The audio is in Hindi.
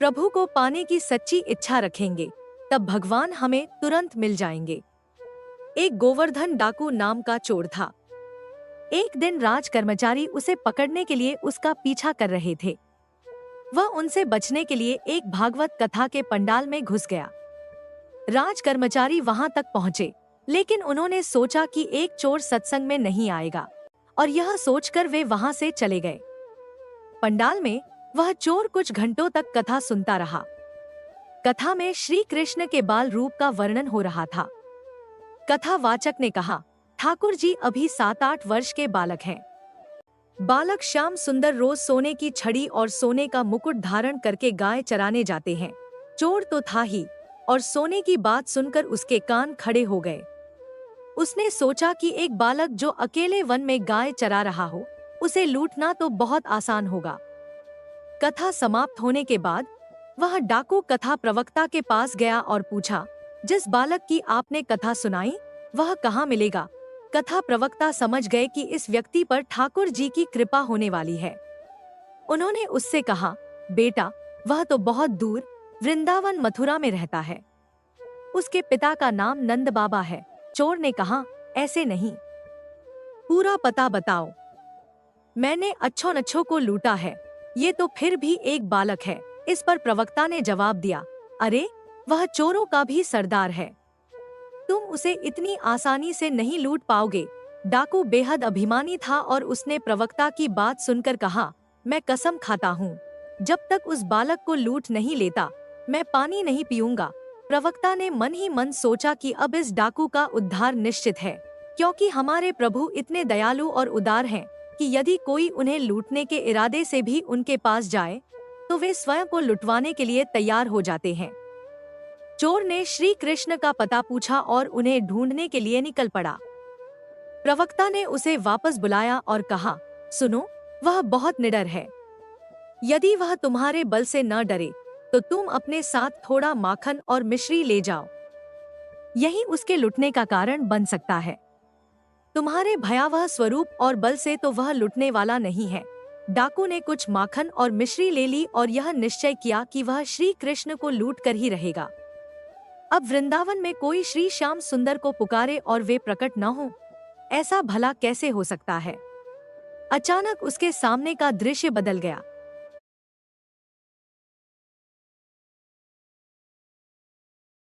प्रभु को पाने की सच्ची इच्छा रखेंगे, तब भगवान हमें तुरंत मिल जाएंगे। एक गोवर्धन डाकू नाम का चोर था। एक दिन राज कर्मचारी उसे पकड़ने के लिए उसका पीछा कर रहे थे। वह उनसे बचने के लिए एक भागवत कथा के पंडाल में घुस गया। राज कर्मचारी वहां तक पहुंचे, लेकिन उन्होंने सोचा कि एक चोर सत्संग में नहीं आएगा, और यह सोचकर वे वहां से चले गए। पंडाल में वह चोर कुछ घंटों तक कथा सुनता रहा। कथा में श्री कृष्ण के बाल रूप का वर्णन हो रहा था। कथावाचक ने कहा, ठाकुर जी अभी 7-8 वर्ष के बालक हैं। बालक श्याम सुंदर रोज सोने की छड़ी और सोने का मुकुट धारण करके गाय चराने जाते हैं। चोर तो था ही, और सोने की बात सुनकर उसके कान खड़े हो गए। उसने सोचा कि एक बालक जो अकेले वन में गाय चरा रहा हो, उसे लूटना तो बहुत आसान होगा। कथा समाप्त होने के बाद वह डाकू कथा प्रवक्ता के पास गया और पूछा, जिस बालक की आपने कथा सुनाई वह कहाँ मिलेगा? कथा प्रवक्ता समझ गए कि इस व्यक्ति पर ठाकुर जी की कृपा होने वाली है। उन्होंने उससे कहा, बेटा वह तो बहुत दूर वृंदावन मथुरा में रहता है। उसके पिता का नाम नंद बाबा है। चोर ने कहा, ऐसे नहीं, पूरा पता बताओ। मैंने अच्छो नच्छो को लूटा है, ये तो फिर भी एक बालक है। इस पर प्रवक्ता ने जवाब दिया, अरे वह चोरों का भी सरदार है, तुम उसे इतनी आसानी से नहीं लूट पाओगे। डाकू बेहद अभिमानी था और उसने प्रवक्ता की बात सुनकर कहा, मैं कसम खाता हूँ, जब तक उस बालक को लूट नहीं लेता मैं पानी नहीं पीऊंगा। प्रवक्ता ने मन ही मन सोचा कि अब इस डाकू का उद्धार निश्चित है, क्योंकि हमारे प्रभु इतने दयालु और उदार हैं कि यदि कोई उन्हें लूटने के इरादे से भी उनके पास जाए तो वे स्वयं को लुटवाने के लिए तैयार हो जाते हैं। चोर ने श्री कृष्ण का पता पूछा और उन्हें ढूंढने के लिए निकल पड़ा। प्रवक्ता ने उसे वापस बुलाया और कहा, सुनो, वह बहुत निडर है। यदि वह तुम्हारे बल से न डरे तो तुम अपने साथ थोड़ा माखन और मिश्री ले जाओ, यही उसके लुटने का कारण बन सकता है। तुम्हारे भयावह स्वरूप और बल से तो वह लुटने वाला नहीं है। डाकू ने कुछ माखन और मिश्री ले ली और यह निश्चय किया कि वह श्री कृष्ण को लूट कर ही रहेगा। अब वृंदावन में कोई श्री श्याम सुंदर को पुकारे और वे प्रकट न हो, ऐसा भला कैसे हो सकता है? अचानक उसके सामने का दृश्य बदल गया।